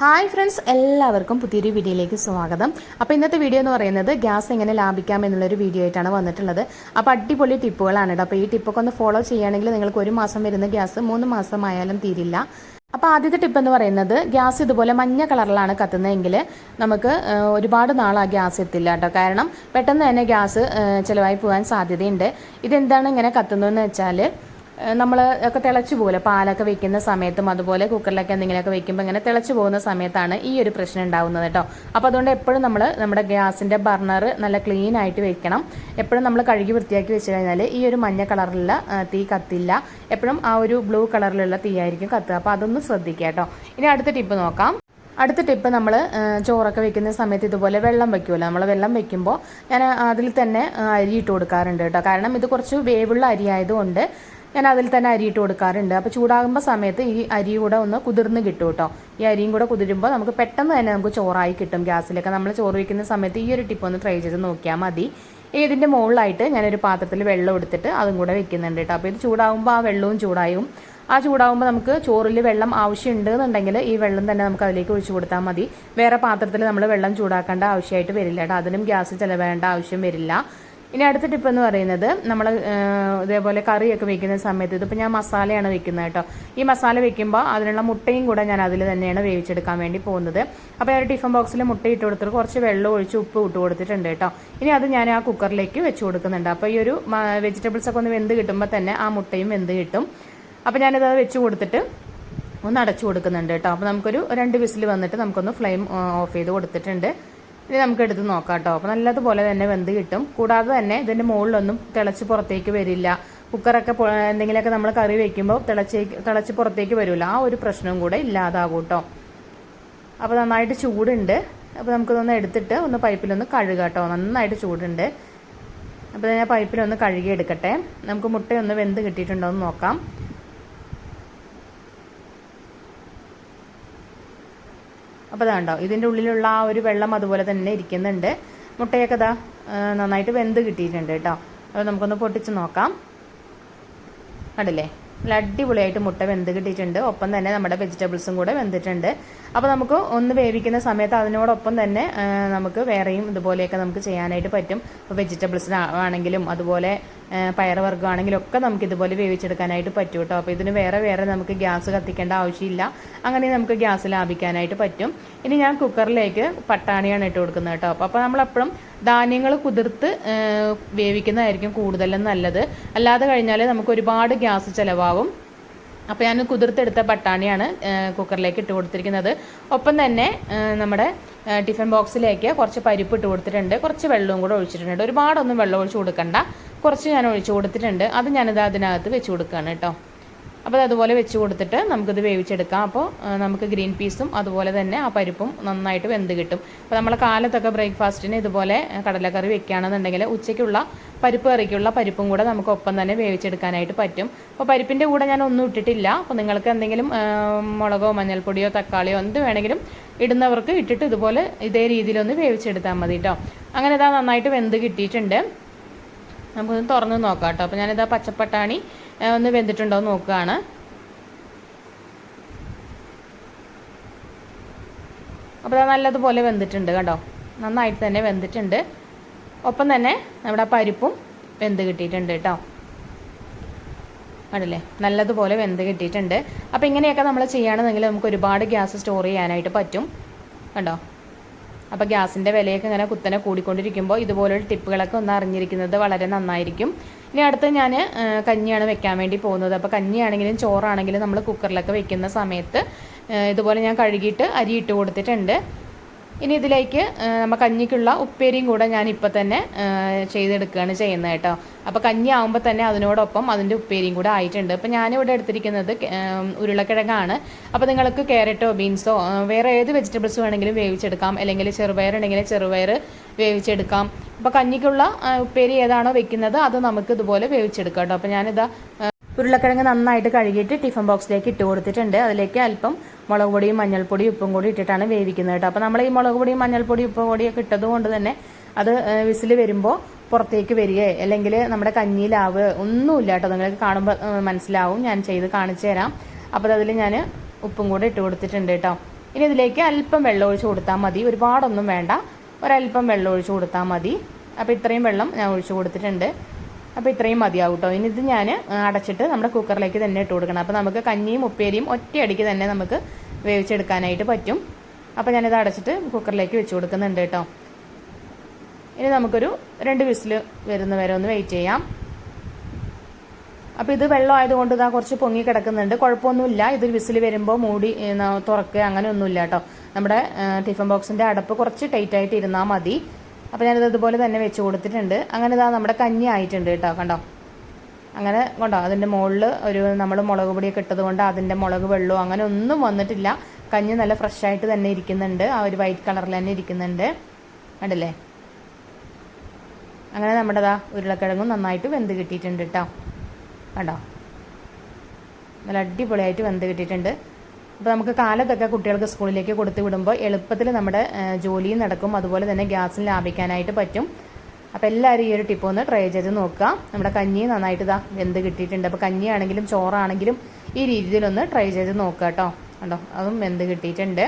Hi friends, എല്ലാവർക്കും പുതിയൊരു വീഡിയോയിലേക്ക് സ്വാഗതം. അപ്പോൾ ഇന്നത്തെ വീഡിയോ എന്ന് പറയുന്നത് ഗ്യാസ് എങ്ങനെ ലാഭിക്കാം എന്നുള്ളൊരു വീഡിയോ ആയിട്ടാണ് വന്നിട്ടുള്ളത്. അപ്പോൾ അടിപൊളി ടിപ്പുകളാണ് കേട്ടോ. അപ്പോൾ ഈ ടിപ്പൊക്കെ ഒന്ന് ഫോളോ ചെയ്യുകയാണെങ്കിൽ നിങ്ങൾക്ക് 1 മാസം വരുന്ന ഗ്യാസ് 3 മാസമായാലും തീരില്ല. അപ്പോൾ ആദ്യത്തെ ടിപ്പ് എന്ന് പറയുന്നത്, ഗ്യാസ് ഇതുപോലെ മഞ്ഞ കളറിലാണ് കത്തുന്നതെങ്കിൽ നമുക്ക് ഒരുപാട് നാൾ ആ ഗ്യാസ് എത്തില്ല കേട്ടോ. കാരണം പെട്ടെന്ന് തന്നെ ഗ്യാസ് ചിലവായി പോകാൻ സാധ്യതയുണ്ട്. ഇതെന്താണ് ഇങ്ങനെ കത്തുന്നതെന്ന് വെച്ചാൽ, നമ്മൾ ഒക്കെ തിളച്ചു പോലെ പാലൊക്കെ വെക്കുന്ന സമയത്തും അതുപോലെ കുക്കറിലൊക്കെ എന്തെങ്കിലുമൊക്കെ വെക്കുമ്പോൾ ഇങ്ങനെ തിളച്ചു പോകുന്ന സമയത്താണ് ഈ ഒരു പ്രശ്നം ഉണ്ടാകുന്നത് കേട്ടോ. അപ്പോൾ അതുകൊണ്ട് എപ്പോഴും നമ്മൾ നമ്മുടെ ഗ്യാസിൻ്റെ ബർണർ നല്ല ക്ലീൻ ആയിട്ട് വെക്കണം. എപ്പോഴും നമ്മൾ കഴുകി വൃത്തിയാക്കി വെച്ച് കഴിഞ്ഞാൽ ഈ ഒരു മഞ്ഞ കളറിലുള്ള തീ കത്തില്ല. എപ്പോഴും ആ ഒരു ബ്ലൂ കളറിലുള്ള തീ ആയിരിക്കും കത്തുക. അപ്പോൾ അതൊന്ന് ശ്രദ്ധിക്കുക കേട്ടോ. ഇനി അടുത്ത ടിപ്പ് നോക്കാം. അടുത്ത ടിപ്പ്, നമ്മൾ ചോറൊക്കെ വെക്കുന്ന സമയത്ത് ഇതുപോലെ വെള്ളം വെക്കുമല്ലോ. നമ്മൾ വെള്ളം വെക്കുമ്പോൾ ഞാൻ അതിൽ തന്നെ അരി ഇട്ട് കൊടുക്കാറുണ്ട് കേട്ടോ. കാരണം ഇത് കുറച്ച് വേവുള്ള അരി ആയതുകൊണ്ട് ഞാൻ അതിൽ തന്നെ അരി ഇട്ട് കൊടുക്കാറുണ്ട്. അപ്പോൾ ചൂടാകുമ്പോൾ സമയത്ത് ഈ അരി കൂടെ ഒന്ന് കുതിർന്ന് കിട്ടും കേട്ടോ. ഈ അരിയും കൂടെ കുതിരുമ്പോൾ നമുക്ക് പെട്ടെന്ന് തന്നെ നമുക്ക് ചോറായി കിട്ടും. ഗ്യാസിലൊക്കെ നമ്മൾ ചോറ് വയ്ക്കുന്ന സമയത്ത് ഈ ഒരു ടിപ്പ് ഒന്ന് ട്രൈ ചെയ്ത് നോക്കിയാൽ മതി. ഇതിൻ്റെ മുകളിലായിട്ട് ഞാനൊരു പാത്രത്തിൽ വെള്ളം എടുത്തിട്ട് അതും കൂടെ വെക്കുന്നുണ്ട് കേട്ടോ. അപ്പോൾ ഇത് ചൂടാകുമ്പോൾ ആ വെള്ളവും ചൂടായും. ആ ചൂടാകുമ്പോൾ നമുക്ക് ചോറിൽ വെള്ളം ആവശ്യമുണ്ട് എന്നുണ്ടെങ്കിൽ ഈ വെള്ളം തന്നെ നമുക്ക് അതിലേക്ക് ഒഴിച്ചു കൊടുത്താൽ മതി. വേറെ പാത്രത്തിൽ നമ്മൾ വെള്ളം ചൂടാക്കേണ്ട ആവശ്യമായിട്ട് വരില്ല കേട്ടോ. അതിനും ഗ്യാസ് ചിലവേണ്ട ആവശ്യം വരില്ല. ഇനി അടുത്ത ടിപ്പ് എന്ന് പറയുന്നത്, നമ്മൾ ഇതേപോലെ കറിയൊക്കെ വെക്കുന്ന സമയത്ത്, ഇതിപ്പോൾ ഞാൻ മസാലയാണ് വെക്കുന്നത് കേട്ടോ. ഈ മസാല വെക്കുമ്പോൾ അതിനുള്ള മുട്ടയും കൂടെ ഞാൻ അതിൽ തന്നെയാണ് വേവിച്ചെടുക്കാൻ വേണ്ടി പോകുന്നത്. അപ്പോൾ ഒരു ടിഫിൻ ബോക്സിൽ മുട്ട ഇട്ട് കൊടുത്തിട്ട് കുറച്ച് വെള്ളം ഒഴിച്ച് ഉപ്പ് ഇട്ട് കൊടുത്തിട്ടുണ്ട് കേട്ടോ. ഇനി അത് ഞാൻ ആ കുക്കറിലേക്ക് വെച്ച് കൊടുക്കുന്നുണ്ട്. അപ്പോൾ ഈ ഒരു വെജിറ്റബിൾസ് ഒക്കെ ഒന്ന് വെന്ത് കിട്ടുമ്പോൾ തന്നെ ആ മുട്ടയും വെന്ത് കിട്ടും. അപ്പോൾ ഞാനിത് വെച്ച് കൊടുത്തിട്ട് ഒന്ന് അടച്ചു കൊടുക്കുന്നുണ്ട് കേട്ടോ. അപ്പോൾ നമുക്കൊരു 2 വിസിൽ വന്നിട്ട് നമുക്കൊന്ന് ഫ്ലെയിം ഓഫ് ചെയ്ത് കൊടുത്തിട്ടുണ്ട്. ഇനി നമുക്ക് എടുത്ത് നോക്കാം കേട്ടോ. അപ്പോൾ നല്ലതുപോലെ തന്നെ വെന്ത് കിട്ടും. കൂടാതെ തന്നെ ഇതിൻ്റെ മുകളിലൊന്നും തിളച്ച് പുറത്തേക്ക് വരില്ല. കുക്കറൊക്കെ എന്തെങ്കിലുമൊക്കെ നമ്മൾ കറി വയ്ക്കുമ്പോൾ തിളച്ച് പുറത്തേക്ക് വരില്ല. ആ ഒരു പ്രശ്നവും കൂടെ ഇല്ലാതാകും കേട്ടോ. അപ്പോൾ നന്നായിട്ട് ചൂടുണ്ട്. അപ്പോൾ നമുക്കിതൊന്ന് എടുത്തിട്ട് ഒന്ന് പൈപ്പിലൊന്ന് കഴുകാം കേട്ടോ. നന്നായിട്ട് ചൂടുണ്ട്. അപ്പോൾ ഞാൻ പൈപ്പിലൊന്ന് കഴുകി എടുക്കട്ടെ. നമുക്ക് മുട്ടയൊന്ന് വെന്ത് കിട്ടിയിട്ടുണ്ടോ എന്ന് നോക്കാം. അപ്പോൾ അതാണ്ടോ, ഇതിൻ്റെ ഉള്ളിലുള്ള ആ ഒരു വെള്ളം അതുപോലെ തന്നെ ഇരിക്കുന്നുണ്ട്. മുട്ടയൊക്കെ ഇതാ നന്നായിട്ട് വെന്ത് കിട്ടിയിട്ടുണ്ട് കേട്ടോ. അപ്പോൾ നമുക്കൊന്ന് പൊട്ടിച്ച് നോക്കാം. കണ്ടില്ലേ, നല്ല അടിപൊളിയായിട്ട് മുട്ട വെന്ത് കിട്ടിയിട്ടുണ്ട്. ഒപ്പം തന്നെ നമ്മുടെ വെജിറ്റബിൾസും കൂടെ വെന്തിട്ടുണ്ട്. അപ്പോൾ നമുക്ക് ഒന്ന് വേവിക്കുന്ന സമയത്ത് അതിനോടൊപ്പം തന്നെ നമുക്ക് വേറെയും ഇതുപോലെയൊക്കെ നമുക്ക് ചെയ്യാനായിട്ട് പറ്റും. ഇപ്പോൾ വെജിറ്റബിൾസിനാണെങ്കിലും അതുപോലെ പയറുവർഗ്ഗമാണെങ്കിലും ഒക്കെ നമുക്ക് ഇതുപോലെ വേവിച്ചെടുക്കാനായിട്ട് പറ്റും കേട്ടോ. അപ്പോൾ ഇതിന് വേറെ നമുക്ക് ഗ്യാസ് കത്തിക്കേണ്ട ആവശ്യമില്ല. അങ്ങനെ നമുക്ക് ഗ്യാസ് ലാഭിക്കാനായിട്ട് പറ്റും. ഇനി ഞാൻ കുക്കറിലേക്ക് പട്ടാണിയാണ് ഇട്ട് കൊടുക്കുന്നത് കേട്ടോ. അപ്പോൾ നമ്മളെപ്പോഴും ധാന്യങ്ങൾ കുതിർത്ത് വേവിക്കുന്നതായിരിക്കും കൂടുതലും നല്ലത്. അല്ലാതെ കഴിഞ്ഞാൽ നമുക്ക് ഒരുപാട് ഗ്യാസ് ചിലവാകും. അപ്പോൾ ഞാൻ കുതിർത്തെടുത്ത പട്ടാണിയാണ് കുക്കറിലേക്ക് ഇട്ട് കൊടുത്തിരിക്കുന്നത്. ഒപ്പം തന്നെ നമ്മുടെ ടിഫിൻ ബോക്സിലേക്ക് കുറച്ച് പരിപ്പ് ഇട്ട് കൊടുത്തിട്ടുണ്ട്. കുറച്ച് വെള്ളവും കൂടെ ഒഴിച്ചിട്ടുണ്ട്. ഒരുപാടൊന്നും വെള്ളം ഒഴിച്ച് കൊടുക്കണ്ട, കുറച്ച് ഞാൻ ഒഴിച്ച് കൊടുത്തിട്ടുണ്ട്. അത് ഞാനിത് അതിനകത്ത് വെച്ച് കൊടുക്കുകയാണ് കേട്ടോ. അപ്പോൾ അതുപോലെ വെച്ച് കൊടുത്തിട്ട് നമുക്കിത് വേവിച്ചെടുക്കാം. അപ്പോൾ നമുക്ക് ഗ്രീൻ പീസും അതുപോലെ തന്നെ ആ പരിപ്പും നന്നായിട്ട് വെന്ത് കിട്ടും. അപ്പോൾ നമ്മൾ കാലത്തൊക്കെ ബ്രേക്ക്ഫാസ്റ്റിന് ഇതുപോലെ കടലക്കറി വെക്കുകയാണെന്നുണ്ടെങ്കിൽ ഉച്ചയ്ക്കുള്ള പരിപ്പ് കറിക്കുള്ള പരിപ്പും കൂടെ നമുക്ക് ഒപ്പം തന്നെ വേവിച്ചെടുക്കാനായിട്ട് പറ്റും. അപ്പോൾ പരിപ്പിൻ്റെ കൂടെ ഞാൻ ഒന്നും ഇട്ടിട്ടില്ല. അപ്പോൾ നിങ്ങൾക്ക് എന്തെങ്കിലും മുളകോ മഞ്ഞൾപ്പൊടിയോ തക്കാളിയോ എന്ത് വേണമെങ്കിലും ഇടുന്നവർക്ക് ഇട്ടിട്ട് ഇതുപോലെ ഇതേ രീതിയിലൊന്ന് വേവിച്ചെടുത്താൽ മതി കേട്ടോ. അങ്ങനെ ഇതാ നന്നായിട്ട് വെന്ത് കിട്ടിയിട്ടുണ്ട്. നമുക്കൊന്ന് തുറന്ന് നോക്കാം കേട്ടോ. അപ്പോൾ ഞാനിതാ പച്ചപ്പട്ടാണി ഒന്ന് വെന്തിട്ടുണ്ടോ എന്ന് നോക്കുകയാണ്. അപ്പോൾ അത് നല്ലതുപോലെ വെന്തിട്ടുണ്ട് കേട്ടോ. നന്നായിട്ട് തന്നെ വെന്തിട്ടുണ്ട്. ഒപ്പം തന്നെ നമ്മുടെ പരിപ്പും വെന്ത് കിട്ടിയിട്ടുണ്ട് കേട്ടോ. അതല്ലേ, നല്ലതുപോലെ വെന്ത് കിട്ടിയിട്ടുണ്ട്. അപ്പോൾ ഇങ്ങനെയൊക്കെ നമ്മൾ ചെയ്യുകയാണെന്നെങ്കിൽ നമുക്ക് ഒരുപാട് ഗ്യാസ് സ്റ്റോർ ചെയ്യാനായിട്ട് പറ്റും കണ്ടോ. അപ്പോൾ ഗ്യാസിൻ്റെ വിലയൊക്കെ ഇങ്ങനെ കുത്തനെ കൂടിക്കൊണ്ടിരിക്കുമ്പോൾ ഇതുപോലുള്ള ടിപ്പുകളൊക്കെ ഒന്ന് അറിഞ്ഞിരിക്കുന്നത് വളരെ നന്നായിരിക്കും. ഇനി അടുത്ത് ഞാൻ കഞ്ഞിയാണ് വെക്കാൻ വേണ്ടി പോകുന്നത്. അപ്പോൾ കഞ്ഞിയാണെങ്കിലും ചോറാണെങ്കിലും നമ്മൾ കുക്കറിലൊക്കെ വെക്കുന്ന സമയത്ത് ഇതുപോലെ ഞാൻ കഴുകിയിട്ട് അരി ഇട്ട് കൊടുത്തിട്ടുണ്ട്. ഇനി ഇതിലേക്ക് നമ്മൾ കഞ്ഞിക്കുള്ള ഉപ്പേരിയും കൂടെ ഞാൻ ഇപ്പോൾ തന്നെ ചെയ്തെടുക്കുകയാണ് ചെയ്യുന്നത് കേട്ടോ. അപ്പോൾ കഞ്ഞി ആകുമ്പോൾ തന്നെ അതിനോടൊപ്പം അതിൻ്റെ ഉപ്പേരിയും കൂടെ ആയിട്ടുണ്ട്. അപ്പോൾ ഞാനിവിടെ എടുത്തിരിക്കുന്നത് ഉരുളക്കിഴങ്ങാണ്. അപ്പോൾ നിങ്ങൾക്ക് ക്യാരറ്റോ ബീൻസോ വേറെ ഏത് വെജിറ്റബിൾസ് വേണമെങ്കിലും വേവിച്ചെടുക്കാം. അല്ലെങ്കിൽ ചെറുപയർ ഉണ്ടെങ്കിൽ ചെറുപയർ വേവിച്ചെടുക്കാം. അപ്പോൾ കഞ്ഞിക്കുള്ള ഉപ്പേരി ഏതാണോ വെക്കുന്നത് അത് നമുക്ക് ഇതുപോലെ വേവിച്ചെടുക്കാം കേട്ടോ. അപ്പോൾ ഞാനിതാ ഉരുളക്കിഴങ്ങ് നന്നായിട്ട് കഴുകിയിട്ട് ടിഫിൻ ബോക്സിലേക്ക് ഇട്ട് കൊടുത്തിട്ടുണ്ട്. അതിലേക്ക് അല്പം മുളക് പൊടിയും മഞ്ഞൾപ്പൊടിയും ഉപ്പും കൂടി ഇട്ടിട്ടാണ് വേവിക്കുന്നത് കേട്ടോ. അപ്പോൾ നമ്മൾ ഈ മുളക് പൊടിയും മഞ്ഞൾപ്പൊടിയും ഉപ്പും പൊടിയൊക്കെ ഇട്ടത് കൊണ്ട് തന്നെ അത് വിസിൽ വരുമ്പോൾ പുറത്തേക്ക് വരികയോ അല്ലെങ്കിൽ നമ്മുടെ കഞ്ഞിയിലാവുക ഒന്നുമില്ല കേട്ടോ. നിങ്ങൾക്ക് കാണുമ്പോൾ മനസ്സിലാവും. ഞാൻ ചെയ്ത് കാണിച്ചു തരാം. അപ്പോൾ അതിൽ ഞാൻ ഉപ്പും കൂടെ ഇട്ട് കൊടുത്തിട്ടുണ്ട് കേട്ടോ. ഇനി ഇതിലേക്ക് അല്പം വെള്ളം ഒഴിച്ച് കൊടുത്താൽ മതി, ഒരുപാടൊന്നും വേണ്ട, ഒരല്പം വെള്ളം ഒഴിച്ച് കൊടുത്താൽ മതി. അപ്പോൾ ഇത്രയും വെള്ളം ഞാൻ ഒഴിച്ച് കൊടുത്തിട്ടുണ്ട്. അപ്പോൾ ഇത്രയും മതിയാവും കേട്ടോ. ഇനി ഇത് ഞാൻ അടച്ചിട്ട് നമ്മുടെ കുക്കറിലേക്ക് തന്നെ ഇട്ട് കൊടുക്കണം. അപ്പോൾ നമുക്ക് കഞ്ഞിയും ഉപ്പേരിയും ഒറ്റയടിക്ക് തന്നെ നമുക്ക് വേവിച്ചെടുക്കാനായിട്ട് പറ്റും. അപ്പോൾ ഞാനിത് അടച്ചിട്ട് കുക്കറിലേക്ക് വെച്ച് കൊടുക്കുന്നുണ്ട് കേട്ടോ. ഇനി നമുക്കൊരു 2 വിസിൽ വരുന്ന വരെ ഒന്ന് വെയിറ്റ് ചെയ്യാം. അപ്പോൾ ഇത് വെള്ളം ആയതുകൊണ്ട് ഇതാ കുറച്ച് പൊങ്ങി കിടക്കുന്നുണ്ട്, കുഴപ്പമൊന്നുമില്ല. ഇതൊരു വിസിൽ വരുമ്പോൾ മൂടി തുറക്കുക അങ്ങനെയൊന്നുമില്ല കേട്ടോ. നമ്മുടെ ടിഫിൻ ബോക്സിൻ്റെ അടപ്പ് കുറച്ച് ടൈറ്റ് ആയിട്ട് ഇരുന്നാൽ മതി. അപ്പോൾ ഞാനിത് ഇതുപോലെ തന്നെ വെച്ച് കൊടുത്തിട്ടുണ്ട്. അങ്ങനെ ഇതാ നമ്മുടെ കഞ്ഞി ആയിട്ടുണ്ട് കേട്ടോ. കണ്ടോ, അങ്ങനെ കൊണ്ടോ അതിൻ്റെ മുകളിൽ നമ്മൾ മുളക് പൊടിയൊക്കെ ഇട്ടത് കൊണ്ട് അതിൻ്റെ മുളക് വെള്ളമോ അങ്ങനെ ഒന്നും വന്നിട്ടില്ല. കഞ്ഞി നല്ല ഫ്രഷ് ആയിട്ട് തന്നെ ഇരിക്കുന്നുണ്ട്, ആ ഒരു വൈറ്റ് കളറിൽ തന്നെ ഇരിക്കുന്നുണ്ട്, കണ്ടില്ലേ. അങ്ങനെ നമ്മുടെ ഉരുളക്കിഴങ്ങും നന്നായിട്ട് വെന്ത് കിട്ടിയിട്ടുണ്ട് കേട്ടോ. കണ്ടോ, നല്ല അടിപൊളിയായിട്ട് വെന്ത് കിട്ടിയിട്ടുണ്ട്. അപ്പോൾ നമുക്ക് കാലത്തൊക്കെ കുട്ടികൾക്ക് സ്കൂളിലേക്ക് കൊടുത്ത് വിടുമ്പോൾ എളുപ്പത്തിൽ നമ്മുടെ ജോലിയും നടക്കും, അതുപോലെ തന്നെ ഗ്യാസും ലാഭിക്കാനായിട്ട് പറ്റും. അപ്പോൾ എല്ലാവരും ഈ ഒരു ടിപ്പ് ഒന്ന് ട്രൈ ചെയ്ത് നോക്കുക. നമ്മുടെ കഞ്ഞി നന്നായിട്ട് വെന്ത് കിട്ടിയിട്ടുണ്ട്. അപ്പോൾ കഞ്ഞിയാണെങ്കിലും ചോറാണെങ്കിലും ഈ രീതിയിലൊന്ന് ട്രൈ ചെയ്ത് നോക്കുക കേട്ടോ. കണ്ടോ, അതും വെന്ത് കിട്ടിയിട്ടുണ്ട്.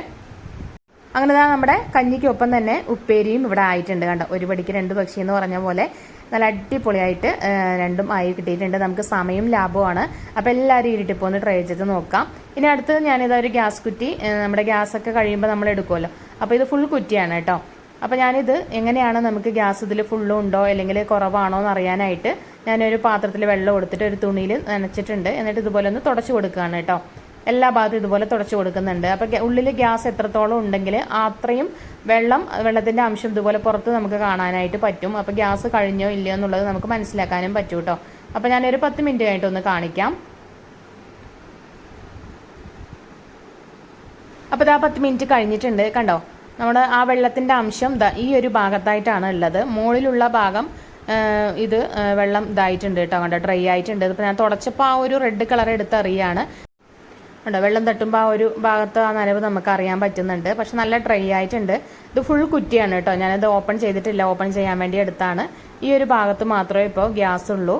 അങ്ങനെ നമ്മുടെ കഞ്ഞിക്കൊപ്പം തന്നെ ഉപ്പേരിയും ഇവിടെ ആയിട്ടുണ്ട്. കണ്ടോ, ഒരു പടിക്ക് 2 പക്ഷി എന്ന് പറഞ്ഞ പോലെ നല്ല അടിപൊളിയായിട്ട് രണ്ടും ആയി കിട്ടിയിട്ടുണ്ട്. നമുക്ക് സമയം ലാഭമാണ്. അപ്പോൾ എല്ലാവരും ഈ ടിപ്പ് ഒന്ന് ട്രൈ ചെയ്ത് നോക്കാം. ഇനി അടുത്ത് ഞാനിതൊരു ഗ്യാസ് കുറ്റി, നമ്മുടെ ഗ്യാസൊക്കെ കഴിയുമ്പോൾ നമ്മൾ എടുക്കുമല്ലോ, അപ്പോൾ ഇത് ഫുൾ കുറ്റിയാണ് കേട്ടോ. അപ്പോൾ ഞാനിത് എങ്ങനെയാണ് നമുക്ക് ഗ്യാസ് ഇതിൽ ഫുള്ളും ഉണ്ടോ അല്ലെങ്കിൽ കുറവാണോ എന്ന് അറിയാനായിട്ട് ഞാനൊരു പാത്രത്തിൽ വെള്ളം എടുത്തിട്ട് ഒരു തുണിയിൽ നനച്ചിട്ടുണ്ട്. എന്നിട്ട് ഇതുപോലെ ഒന്ന് തുടച്ചു കൊടുക്കുകയാണ് കേട്ടോ. എല്ലാ ഭാഗത്തും ഇതുപോലെ തുടച്ചു കൊടുക്കുന്നുണ്ട്. അപ്പോൾ ഉള്ളിൽ ഗ്യാസ് എത്രത്തോളം ഉണ്ടെങ്കിൽ അത്രയും വെള്ളത്തിൻ്റെ അംശം ഇതുപോലെ പുറത്ത് നമുക്ക് കാണാനായിട്ട് പറ്റും. അപ്പോൾ ഗ്യാസ് കഴിഞ്ഞോ ഇല്ലയോ എന്നുള്ളത് നമുക്ക് മനസ്സിലാക്കാനും പറ്റും കേട്ടോ. അപ്പോൾ ഞാനൊരു 10 മിനിറ്റ് കഴിഞ്ഞിട്ടൊന്ന് കാണിക്കാം. അപ്പോൾ ഇതാ 10 മിനിറ്റ് കഴിഞ്ഞിട്ടുണ്ട്. കണ്ടോ, നമ്മുടെ ആ വെള്ളത്തിൻ്റെ അംശം ഈ ഒരു ഭാഗത്തായിട്ടാണ് ഉള്ളത്. മുകളിലുള്ള ഭാഗം ഇത് വെള്ളം ഇതായിട്ടുണ്ട് കേട്ടോ. കണ്ടോ, ഡ്രൈ ആയിട്ടുണ്ട്. ഇപ്പോൾ ഞാൻ തുടച്ചപ്പോൾ ആ ഒരു റെഡ് കളർ എടുത്തറിയാണ്. ഉണ്ടോ, വെള്ളം തട്ടുമ്പോൾ ആ ഒരു ഭാഗത്ത് ആ നനവ് നമുക്ക് അറിയാൻ പറ്റുന്നുണ്ട്. പക്ഷെ നല്ല ഡ്രൈ ആയിട്ടുണ്ട്. ഇത് ഫുൾ കുറ്റിയാണ് കേട്ടോ. ഞാനത് ഓപ്പൺ ചെയ്തിട്ടില്ല, ഓപ്പൺ ചെയ്യാൻ വേണ്ടി എടുത്താണ്. ഈ ഒരു ഭാഗത്ത് മാത്രമേ ഇപ്പോൾ ഗ്യാസ് ഉള്ളൂ.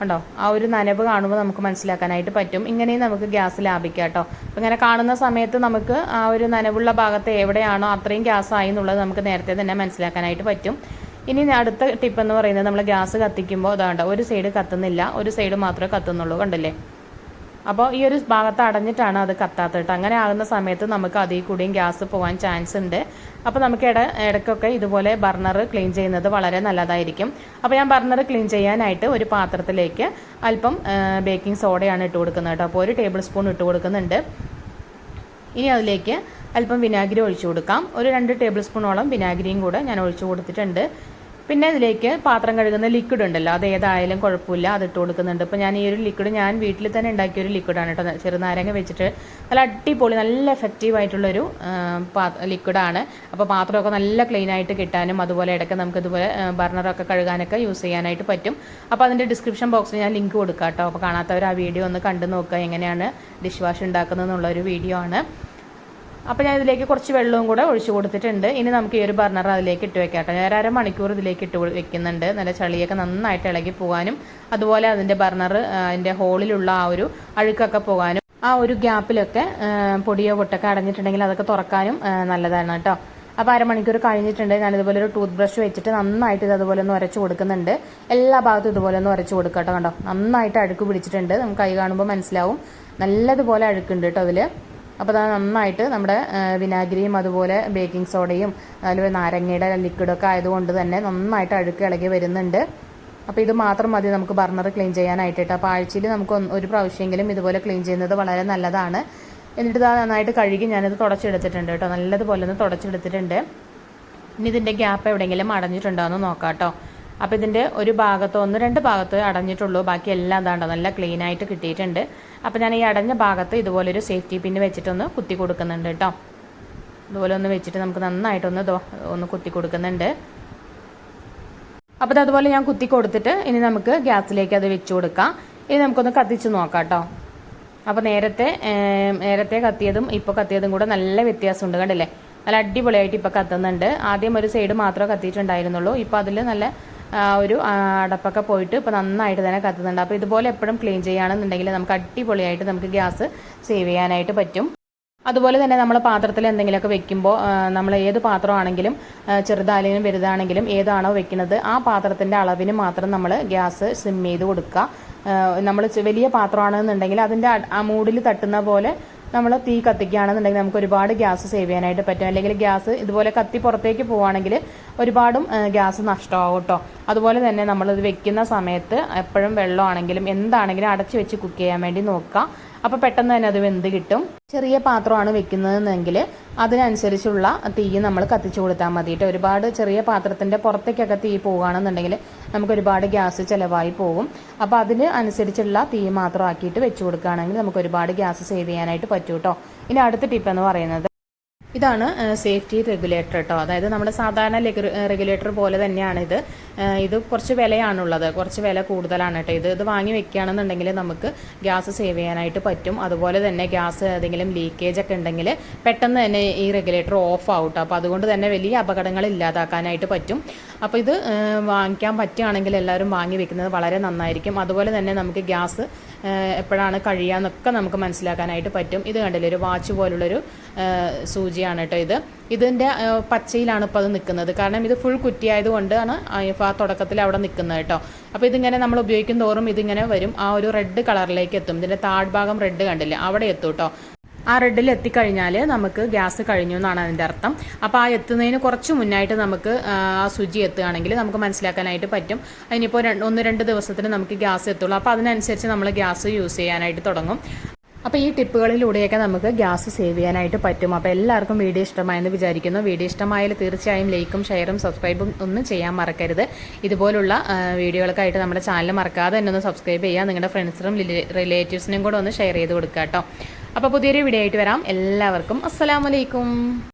ഉണ്ടോ, ആ ഒരു നനവ് കാണുമ്പോൾ നമുക്ക് മനസ്സിലാക്കാനായിട്ട് പറ്റും. ഇങ്ങനെയും നമുക്ക് ഗ്യാസ് ലാഭിക്കാം കേട്ടോ. അപ്പോൾ ഇങ്ങനെ കാണുന്ന സമയത്ത് നമുക്ക് ആ ഒരു നനവുള്ള ഭാഗത്ത് എവിടെയാണോ അത്രയും ഗ്യാസ് ആയി എന്നുള്ളത് നമുക്ക് നേരത്തെ തന്നെ മനസ്സിലാക്കാനായിട്ട് പറ്റും. ഇനി അടുത്ത ടിപ്പ് എന്ന് പറയുന്നത്, നമ്മൾ ഗ്യാസ് കത്തിക്കുമ്പോൾ അതാണ്ട് ഒരു സൈഡ് കത്തുന്നില്ല, ഒരു സൈഡ് മാത്രമേ കത്തുന്നുള്ളൂ, കണ്ടില്ലേ. അപ്പോൾ ഈ ഒരു ഭാഗത്ത് അടഞ്ഞിട്ടാണ് അത് കത്താത്തിട്ട്. അങ്ങനെ ആകുന്ന സമയത്ത് നമുക്ക് അതിൽ കൂടിയും ഗ്യാസ് പോകാൻ ചാൻസ് ഉണ്ട്. അപ്പോൾ നമുക്ക് ഇടയ്ക്കൊക്കെ ഇതുപോലെ ബർണർ ക്ലീൻ ചെയ്യുന്നത് വളരെ നല്ലതായിരിക്കും. അപ്പോൾ ഞാൻ ബർണർ ക്ലീൻ ചെയ്യാനായിട്ട് ഒരു പാത്രത്തിലേക്ക് അല്പം ബേക്കിംഗ് സോഡയാണ് ഇട്ട് കൊടുക്കുന്നത് കേട്ടോ. അപ്പോൾ 1 ടേബിൾ സ്പൂൺ ഇട്ട് കൊടുക്കുന്നുണ്ട്. ഇനി അതിലേക്ക് അല്പം വിനാഗിരി ഒഴിച്ചു കൊടുക്കാം. ഒരു 2 ടേബിൾ സ്പൂണോളം വിനാഗിരിയും കൂടെ ഞാൻ ഒഴിച്ചു കൊടുത്തിട്ടുണ്ട്. പിന്നെ ഇതിലേക്ക് പാത്രം കഴുകുന്ന ലിക്വിഡ് ഉണ്ടല്ലോ, അത് ഏതായാലും കുഴപ്പമില്ല, അത് ഇട്ട് കൊടുക്കുന്നുണ്ട്. ഇപ്പോൾ ഞാൻ ഈ ഒരു ലിക്വിഡ് ഞാൻ വീട്ടിൽ തന്നെ ഉണ്ടാക്കിയൊരു ലിക്വിഡാണ് കേട്ടോ. ചെറുനാരങ്ങ വെച്ചിട്ട് നല്ല അടിപൊളി, നല്ല എഫക്റ്റീവായിട്ടുള്ളൊരു ലിക്വിഡാണ്. അപ്പോൾ പാത്രമൊക്കെ നല്ല ക്ലീൻ ആയിട്ട് കിട്ടാനും അതുപോലെ ഇടയ്ക്ക് നമുക്ക് ഇതുപോലെ ബർണറൊക്കെ കഴുകാനൊക്കെ യൂസ് ചെയ്യാനായിട്ട് പറ്റും. അപ്പോൾ അതിൻ്റെ ഡിസ്ക്രിപ്ഷൻ ബോക്സിൽ ഞാൻ ലിങ്ക് കൊടുക്കാം കേട്ടോ. അപ്പോൾ കാണാത്തവർ ആ വീഡിയോ ഒന്ന് കണ്ടു നോക്കുക, എങ്ങനെയാണ് ഡിഷ് വാഷ് ഉണ്ടാക്കുന്നത് എന്നുള്ളൊരു വീഡിയോ ആണ്. അപ്പോൾ ഞാൻ ഇതിലേക്ക് കുറച്ച് വെള്ളവും കൂടെ ഒഴിച്ചു കൊടുത്തിട്ടുണ്ട്. ഇനി നമുക്ക് ഈ ഒരു ബർണർ അതിലേക്ക് ഇട്ട് വെക്കാം കേട്ടോ. ഞാൻ 1/2 മണിക്കൂർ ഇതിലേക്ക് ഇട്ട് വെക്കുന്നുണ്ട്. നല്ല ചളിയൊക്കെ നന്നായിട്ട് ഇളകി പോകാനും അതുപോലെ അതിൻ്റെ ബർണർ അതിൻ്റെ ഹോളിലുള്ള ആ ഒരു അഴുക്കൊക്കെ പോകാനും ആ ഒരു ഗ്യാപ്പിലൊക്കെ പൊടിയോ പൊട്ടൊക്കെ അടഞ്ഞിട്ടുണ്ടെങ്കിൽ അതൊക്കെ തുറക്കാനും നല്ലതാണ് കേട്ടോ. അപ്പോൾ 1/2 മണിക്കൂർ കഴിഞ്ഞിട്ടുണ്ട്. ഞാനിതുപോലെ ഒരു ടൂത്ത് ബ്രഷ് വെച്ചിട്ട് നന്നായിട്ട് ഇത് അതുപോലെ ഒന്ന് ഉരച്ച് കൊടുക്കുന്നുണ്ട്. എല്ലാ ഭാഗത്തും ഇതുപോലെ ഒന്ന് ഉരച്ച് കൊടുക്കുക കേട്ടോ. കണ്ടോ, നന്നായിട്ട് അഴുക്ക് പിടിച്ചിട്ടുണ്ട്. നമുക്ക് കൈ കാണുമ്പോൾ മനസ്സിലാവും നല്ലതുപോലെ അഴുക്കുണ്ട് കേട്ടോ അതിൽ. അപ്പോൾ അത് നന്നായിട്ട് നമ്മുടെ വിനാഗിരിയും അതുപോലെ ബേക്കിംഗ് സോഡയും അതുപോലെ നാരങ്ങയുടെ ലിക്വിഡൊക്കെ ആയതുകൊണ്ട് തന്നെ നന്നായിട്ട് അഴുക്ക് ഇളകി വരുന്നുണ്ട്. അപ്പോൾ ഇത് മാത്രം മതി നമുക്ക് ബർണർ ക്ലീൻ ചെയ്യാനായിട്ട്. അപ്പോൾ ആഴ്ചയിൽ നമുക്ക് ഒരു പ്രാവശ്യമെങ്കിലും ഇതുപോലെ ക്ലീൻ ചെയ്യുന്നത് വളരെ നല്ലതാണ്. എന്നിട്ട് ഇത് നന്നായിട്ട് കഴുകി ഞാനിത് തുടച്ചെടുത്തിട്ടുണ്ട് കേട്ടോ. നല്ലതുപോലെ ഒന്ന് തുടച്ചെടുത്തിട്ടുണ്ട്. ഇനി ഇതിൻ്റെ ഗ്യാപ്പ് എവിടെയെങ്കിലും അടഞ്ഞിട്ടുണ്ടോ എന്ന് നോക്കാം കേട്ടോ. അപ്പോൾ ഇതിൻ്റെ ഒരു ഭാഗത്തോ 1-2 ഭാഗത്തോ അടഞ്ഞിട്ടുള്ളൂ, ബാക്കി എല്ലാം എന്താണ്ടോ നല്ല ക്ലീൻ ആയിട്ട് കിട്ടിയിട്ടുണ്ട്. അപ്പോൾ ഞാൻ ഈ അടഞ്ഞ ഭാഗത്ത് ഇതുപോലൊരു സേഫ്റ്റി പിന്ന് വെച്ചിട്ടൊന്ന് കുത്തി കൊടുക്കുന്നുണ്ട് കേട്ടോ. ഇതുപോലെ ഒന്ന് വെച്ചിട്ട് നമുക്ക് നന്നായിട്ടൊന്ന് കുത്തി കൊടുക്കുന്നുണ്ട്. അപ്പോൾ അതുപോലെ ഞാൻ കുത്തി കൊടുത്തിട്ട് ഇനി നമുക്ക് ഗ്യാസിലേക്ക് അത് വെച്ച് കൊടുക്കാം. ഇനി നമുക്കൊന്ന് കത്തിച്ച് നോക്കാം കേട്ടോ. അപ്പോൾ നേരത്തെ കത്തിയതും ഇപ്പോൾ കത്തിയതും കൂടെ നല്ല വ്യത്യാസമുണ്ട്, കണ്ടില്ലേ. നല്ല അടിപൊളിയായിട്ട് ഇപ്പോൾ കത്തുന്നുണ്ട്. ആദ്യം ഒരു സൈഡ് മാത്രമേ കത്തിയിട്ടുണ്ടായിരുന്നുള്ളൂ, ഇപ്പോൾ അതിൽ നല്ല ഒരു അടപ്പൊക്കെ പോയിട്ട് ഇപ്പോൾ നന്നായിട്ട് തന്നെ കത്തുന്നുണ്ട്. അപ്പോൾ ഇതുപോലെ എപ്പോഴും ക്ലീൻ ചെയ്യുകയാണെന്നുണ്ടെങ്കിൽ നമുക്ക് അടിപൊളിയായിട്ട് നമുക്ക് ഗ്യാസ് സേവ് ചെയ്യാനായിട്ട് പറ്റും. അതുപോലെ തന്നെ നമ്മൾ പാത്രത്തിൽ എന്തെങ്കിലുമൊക്കെ വെക്കുമ്പോൾ നമ്മൾ ഏത് പാത്രമാണെങ്കിലും ചെറുതാണെങ്കിലും വലുതാണെങ്കിലും ഏതാണോ വെക്കുന്നത് ആ പാത്രത്തിൻ്റെ അളവിന് മാത്രം നമ്മൾ ഗ്യാസ് സിം ചെയ്ത് കൊടുക്കുക. നമ്മൾ വലിയ പാത്രമാണെന്നുണ്ടെങ്കിൽ അതിൻ്റെ ആ മൂടിൽ തട്ടുന്ന പോലെ നമ്മൾ തീ കത്തിക്കുകയാണെന്നുണ്ടെങ്കിൽ നമുക്ക് ഒരുപാട് ഗ്യാസ് സേവ് ചെയ്യാനായിട്ട് പറ്റും. അല്ലെങ്കിൽ ഗ്യാസ് ഇതുപോലെ കത്തി പുറത്തേക്ക് പോവുകയാണെങ്കിൽ ഒരുപാടും ഗ്യാസ് നഷ്ടമാകും കേട്ടോ. അതുപോലെ തന്നെ നമ്മളിത് വെക്കുന്ന സമയത്ത് എപ്പോഴും വെള്ളമാണെങ്കിലും എന്താണെങ്കിലും അടച്ചു വെച്ച് കുക്ക് ചെയ്യാൻ വേണ്ടി നോക്കുക. അപ്പോൾ പെട്ടെന്ന് തന്നെ അത് വെന്ത് കിട്ടും. ചെറിയ പാത്രമാണ് വെക്കുന്നതെങ്കിൽ അതിനനുസരിച്ചുള്ള തീ നമ്മൾ കത്തിച്ചു കൊടുത്താൽ മതി കേട്ടോ. ഒരുപാട് ചെറിയ പാത്രത്തിൻ്റെ പുറത്തേക്കൊക്കെ തീ പോവുകയാണെന്നുണ്ടെങ്കിൽ നമുക്ക് ഒരുപാട് ഗ്യാസ് ചിലവായി പോകും. അപ്പോൾ അതിന് അനുസരിച്ചുള്ള തീ മാത്രം ആക്കിയിട്ട് വെച്ച് കൊടുക്കുകയാണെങ്കിൽ നമുക്ക് ഒരുപാട് ഗ്യാസ് സേവ് ചെയ്യാനായിട്ട് പറ്റും കേട്ടോ. ഇനി അടുത്ത ടിപ്പ് എന്ന് പറയുന്നത് ഇതാണ് സേഫ്റ്റി റെഗുലേറ്റർ കേട്ടോ. അതായത് നമ്മുടെ സാധാരണ റെഗുലേറ്റർ പോലെ തന്നെയാണ് ഇത്. ഇത് കുറച്ച് വിലയാണുള്ളത്, കുറച്ച് വില കൂടുതലാണ് കേട്ടോ. ഇത് വാങ്ങി വെക്കുകയാണെന്നുണ്ടെങ്കിൽ നമുക്ക് ഗ്യാസ് സേവ് ചെയ്യാനായിട്ട് പറ്റും. അതുപോലെ തന്നെ ഗ്യാസ് ഏതെങ്കിലും ലീക്കേജ് ഒക്കെ ഉണ്ടെങ്കിൽ പെട്ടെന്ന് തന്നെ ഈ റെഗുലേറ്റർ ഓഫ് ആവും കേട്ടോ. അപ്പോൾ അതുകൊണ്ട് തന്നെ വലിയ അപകടങ്ങൾ ഇല്ലാതാക്കാനായിട്ട് പറ്റും. അപ്പോൾ ഇത് വാങ്ങിക്കാൻ പറ്റുകയാണെങ്കിൽ എല്ലാവരും വാങ്ങി വെക്കുന്നത് വളരെ നന്നായിരിക്കും. അതുപോലെ തന്നെ നമുക്ക് ഗ്യാസ് എപ്പോഴാണ് കഴിയാന്നൊക്കെ നമുക്ക് മനസ്സിലാക്കാനായിട്ട് പറ്റും. ഇത് കണ്ടില്ലേ, ഒരു വാച്ച് പോലുള്ളൊരു സൂചിയാണ് കേട്ടോ. ഇതിൻ്റെ പച്ചയിലാണ് ഇപ്പോൾ അത് നിൽക്കുന്നത്. കാരണം ഇത് ഫുൾ കുറ്റിയായതുകൊണ്ടാണ് ആ തുടക്കത്തിൽ അവിടെ നിൽക്കുന്നത് കേട്ടോ. അപ്പോൾ ഇതിങ്ങനെ നമ്മൾ ഉപയോഗിക്കും തോറും ഇതിങ്ങനെ വരും, ആ ഒരു റെഡ് കളറിലേക്ക് എത്തും. ഇതിൻ്റെ താഴ്ഭാഗം റെഡ് കണ്ടില്ലേ, അവിടെ എത്തും കേട്ടോ. ആ റെഡിൽ എത്തിക്കഴിഞ്ഞാൽ നമുക്ക് ഗ്യാസ് കഴിഞ്ഞു എന്നാണ് അതിൻ്റെ അർത്ഥം. അപ്പോൾ ആ എത്തുന്നതിന് കുറച്ച് മുന്നായിട്ട് നമുക്ക് ആ സ്വിച്ച് എത്തുകയാണെങ്കിൽ നമുക്ക് മനസ്സിലാക്കാനായിട്ട് പറ്റും. അതിനിപ്പോൾ 1-2 ദിവസത്തിന് നമുക്ക് ഗ്യാസ് എത്തുള്ളൂ. അപ്പോൾ അതിനനുസരിച്ച് നമ്മൾ ഗ്യാസ് യൂസ് ചെയ്യാനായിട്ട് തുടങ്ങും. അപ്പോൾ ഈ ടിപ്പുകളിലൂടെയൊക്കെ നമുക്ക് ഗ്യാസ് സേവ് ചെയ്യാനായിട്ട് പറ്റും. അപ്പോൾ എല്ലാവർക്കും വീഡിയോ ഇഷ്ടമായെന്ന് വിചാരിക്കുന്നു. വീഡിയോ ഇഷ്ടമായാൽ തീർച്ചയായും ലൈക്കും ഷെയറും സബ്സ്ക്രൈബും ഒന്നും ചെയ്യാൻ മറക്കരുത്. ഇതുപോലുള്ള വീഡിയോകൾക്കായിട്ട് നമ്മുടെ ചാനൽ മറക്കാതെ തന്നെ ഒന്ന് സബ്സ്ക്രൈബ് ചെയ്യുക. നിങ്ങളുടെ ഫ്രണ്ട്സിനും റിലേറ്റീവ്സിനും കൂടെ ഒന്ന് ഷെയർ ചെയ്ത് കൊടുക്കുക കേട്ടോ. അപ്പോൾ പുതിയൊരു വീഡിയോ ആയിട്ട് വരാം. എല്ലാവർക്കും അസ്സലാമു അലൈക്കും.